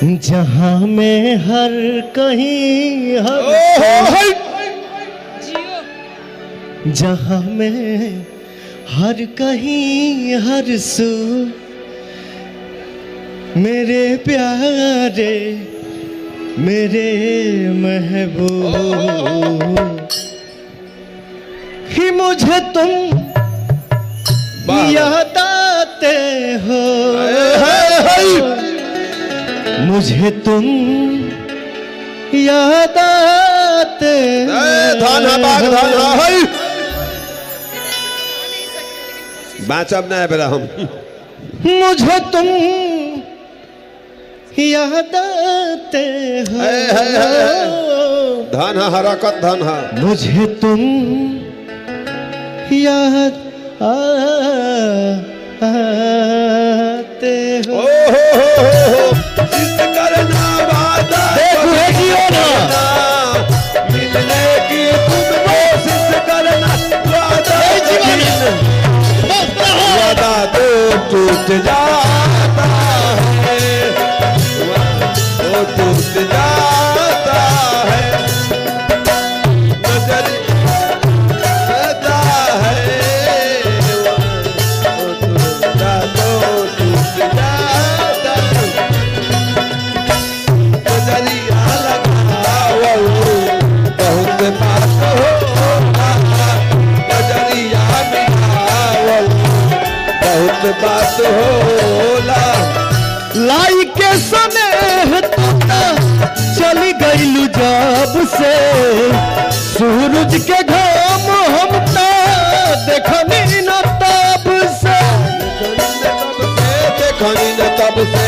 जहाँ में हर कहीं जहाँ में हर कहीं हर सू मेरे प्यारे मेरे महबूब ही मुझे तुम याद आते हो मुझे तुम याद आते बाँचब नहीं बेरा हम मुझे तुम याद आते हो धन हरकत धन मुझे तुम याद आते हो करना वादा मिलने की तुम कोशिश करना वादा तो टूट जाता है वो टूट जाता है नजर आता है वो टूट जाता नजरिया लगाओ बहुत बात होगा नजरिया मिलाओ बहुत बात होला लाई के स्नेह तू चली गईलू जब से सूरज के घाम हम देखनी न तब से देखनी न तब से